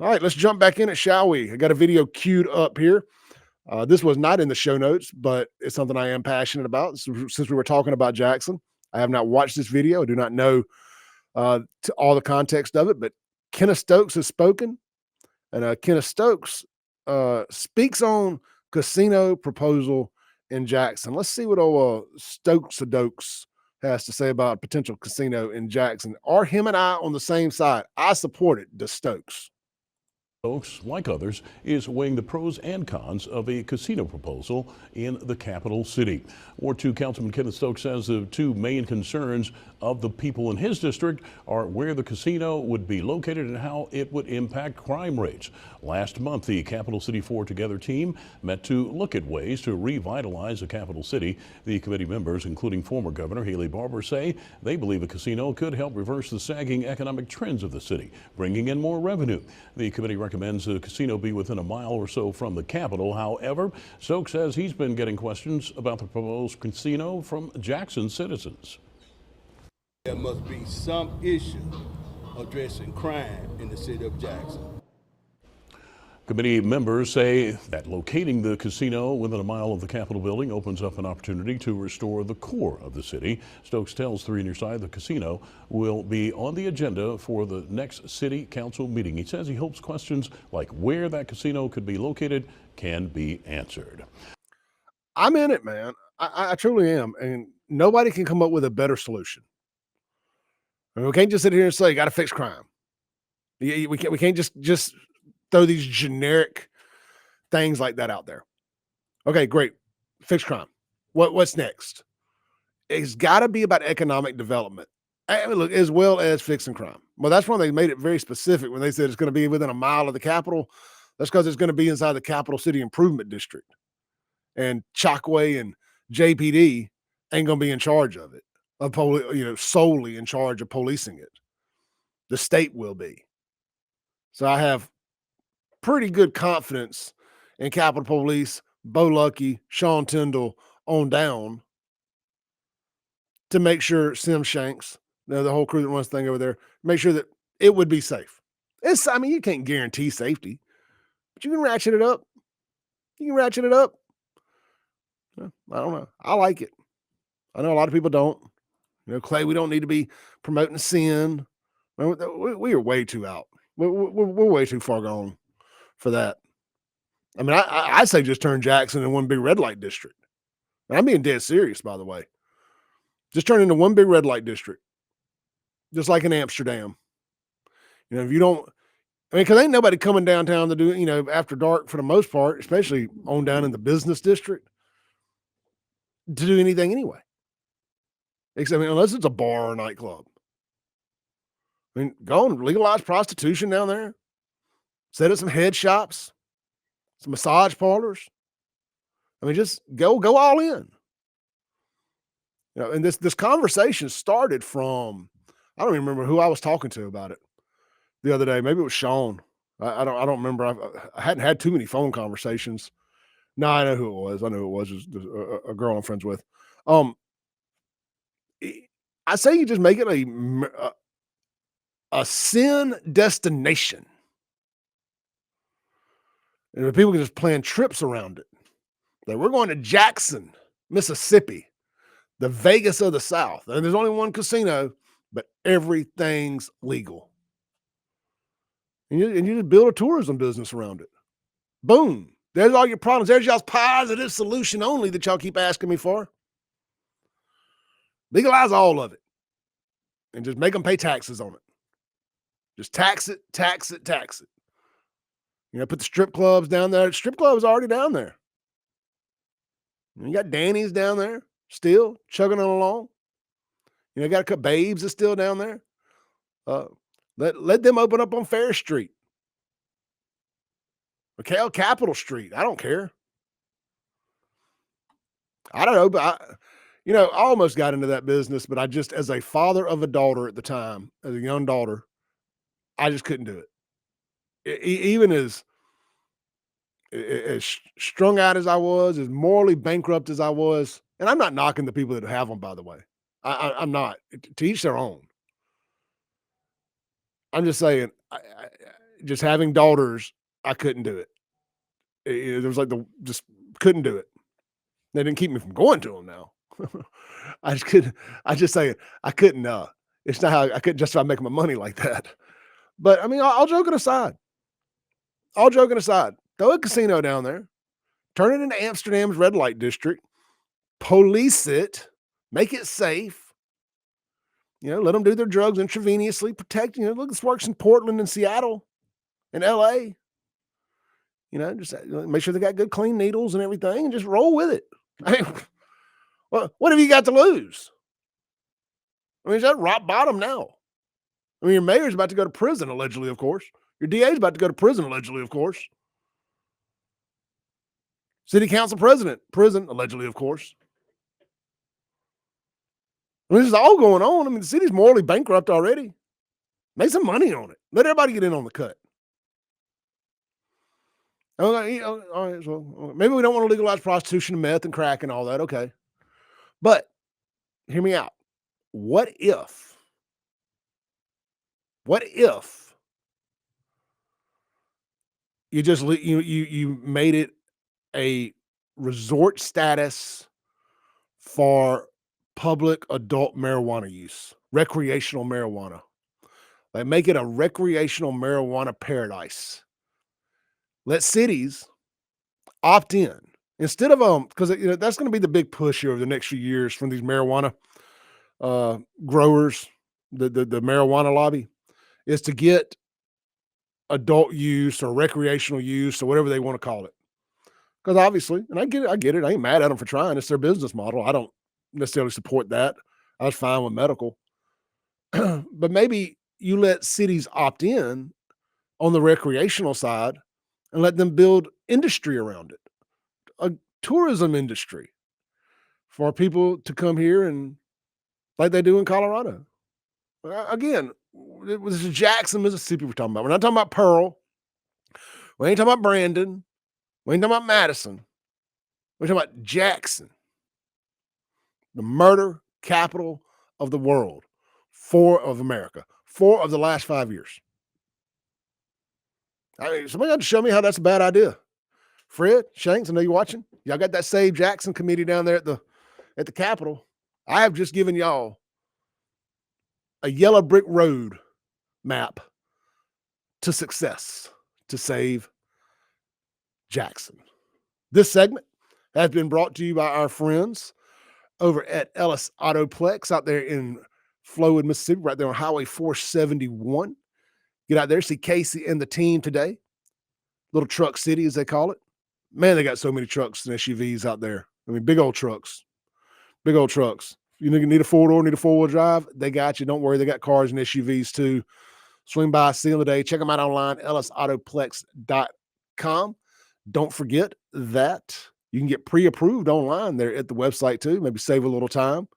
All right, let's jump back in it, shall we? I got a video queued up here. This was not in the show notes, but it's something I am passionate about. Since we were talking about Jackson, I have not watched this video. I do not know to all the context of it, but Kenneth Stokes has spoken, and Kenneth Stokes speaks on casino proposal in Jackson. Let's see what old Stokes has to say about a potential casino in Jackson. Are him and I on the same side? I support it, the Stokes. Stokes, like others, is weighing the pros and cons of a casino proposal in the capital city. Ward 2 Councilman Kenneth Stokes says the two main concerns of the people in his district are where the casino would be located and how it would impact crime rates. Last month, the Capital City 4 Together team met to look at ways to revitalize the capital city. The committee members, including former Governor Haley Barbour, say they believe a casino could help reverse the sagging economic trends of the city, bringing in more revenue. The committee recommends the casino be within a mile or so from the Capitol. However, Stokes says he's been getting questions about the proposed casino from Jackson citizens. There must be some issue addressing crime in the city of Jackson. Committee members say that locating the casino within a mile of the Capitol building opens up an opportunity to restore the core of the city. Stokes tells 3 News the casino will be on the agenda for the next city council meeting. He says he hopes questions like where that casino could be located can be answered. I'm in it, man. I truly am. And nobody can come up with a better solution. We can't just sit here and say, got to fix crime. We can't just throw these generic things like that out there. Okay, great. Fix crime. What's next? It's got to be about economic development. I mean, look, as well as fixing crime. Well, that's when they made it very specific when they said it's going to be within a mile of the Capitol. That's because it's going to be inside the Capital City Improvement District. And Chockway and JPD ain't going to be in charge of it, solely in charge of policing it. The state will be. So I have pretty good confidence in Capitol Police, Bo Lucky, Sean Tyndall on down to make sure Sim Shanks, the whole crew that runs the thing over there, make sure that it would be safe. You can't guarantee safety, but you can ratchet it up. I don't know. I like it. I know a lot of people don't. Clay, we don't need to be promoting sin. We are way too out. We're way too far gone for that. I mean, I say just turn Jackson into one big red light district. And I'm being dead serious, by the way. Just turn into one big red light district, just like in Amsterdam. If you don't, because ain't nobody coming downtown to do, after dark for the most part, especially on down in the business district, to do anything anyway. Unless it's a bar or nightclub. Go and legalize prostitution down there. Set up some head shops, some massage parlors. Just go all in. And this conversation started from, I don't even remember who I was talking to about it the other day. Maybe it was Sean. I don't remember. I hadn't had too many phone conversations. No, I know who it was. It was a girl I'm friends with. I say you just make it a sin destination. And people can just plan trips around it. Like, we're going to Jackson, Mississippi, the Vegas of the South. And there's only one casino, but everything's legal. And you just build a tourism business around it. Boom. There's all your problems. There's y'all's positive solution only that y'all keep asking me for. Legalize all of it. And just make them pay taxes on it. Just tax it. Put the strip clubs down there. Strip clubs already down there. You got Danny's down there still chugging on along. Got a couple Babes is still down there. Let them open up on Fair Street. Okay, Capitol Street. I don't care. I don't know, but I almost got into that business, but I just, as a father of a daughter at the time, as a young daughter, I just couldn't do it. Even as strung out as I was, as morally bankrupt as I was, and I'm not knocking the people that have them, by the way. I'm not. To each their own. I'm just saying, just having daughters, I couldn't do it. There was like just couldn't do it. They didn't keep me from going to them now. I just couldn't. I just say I couldn't. It's not how I couldn't justify making my money like that. But I mean, all joking aside, throw a casino down there, turn it into Amsterdam's red light district, police it, make it safe. Let them do their drugs intravenously, protect. Look, this works in Portland and Seattle and LA. Just make sure they got good, clean needles and everything, and just roll with it. I mean, what have you got to lose? I mean, is that rock bottom now? I mean, your mayor's about to go to prison, allegedly, of course. Your DA's about to go to prison, allegedly, of course. City council president, prison, allegedly, of course. I mean, this is all going on. I mean, the city's morally bankrupt already. Make some money on it. Let everybody get in on the cut. All right, so maybe we don't want to legalize prostitution and meth and crack and all that. Okay. But hear me out. What if you just you made it a resort status for public adult marijuana use, recreational marijuana? Like, make it a recreational marijuana paradise. Let cities opt in instead of because that's going to be the big push here over the next few years from these marijuana growers, the marijuana lobby, is to get adult use or recreational use or whatever they want to call it. Because obviously, and I get it. I ain't mad at them for trying. It's their business model. I don't necessarily support that. I was fine with medical, but maybe you let cities opt in on the recreational side and let them build industry around it, a tourism industry for people to come here and like they do in Colorado. Again, this is Jackson, Mississippi we're talking about. We're not talking about Pearl. We ain't talking about Brandon. We ain't talking about Madison. We're talking about Jackson, the murder capital of the world, 4 of America, 4 of the last 5 years. I mean, somebody got to show me how that's a bad idea. Fred, Shanks, I know you're watching. Y'all got that Save Jackson committee down there at the Capitol. I have just given y'all a yellow brick road map to success to save Jackson. This segment has been brought to you by our friends over at Ellis Autoplex out there in Flowood, Mississippi, right there on Highway 471. Get out there, see Casey and the team today. Little Truck City, as they call it. Man, they got so many trucks and SUVs out there. I mean, big old trucks. Big old trucks. You need a four-door, need a four-wheel drive, they got you. Don't worry, they got cars and SUVs too. Swing by, see them today. Check them out online, ellisautoplex.com. Don't forget that you can get pre-approved online there at the website too. Maybe save a little time.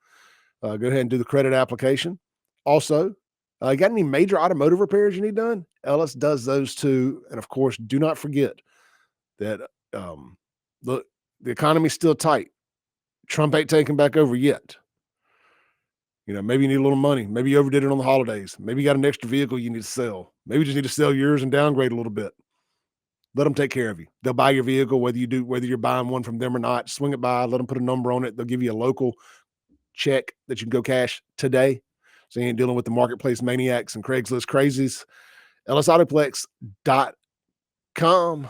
Go ahead and do the credit application. Also, you got any major automotive repairs you need done? Ellis does those too. And of course, do not forget that the economy's still tight. Trump ain't taking back over yet. Maybe you need a little money. Maybe you overdid it on the holidays. Maybe you got an extra vehicle you need to sell. Maybe you just need to sell yours and downgrade a little bit. Let them take care of you. They'll buy your vehicle, whether you're buying one from them or not. Swing it by, let them put a number on it. They'll give you a local check that you can go cash today. So you ain't dealing with the marketplace maniacs and Craigslist crazies. ellisautoplex.com.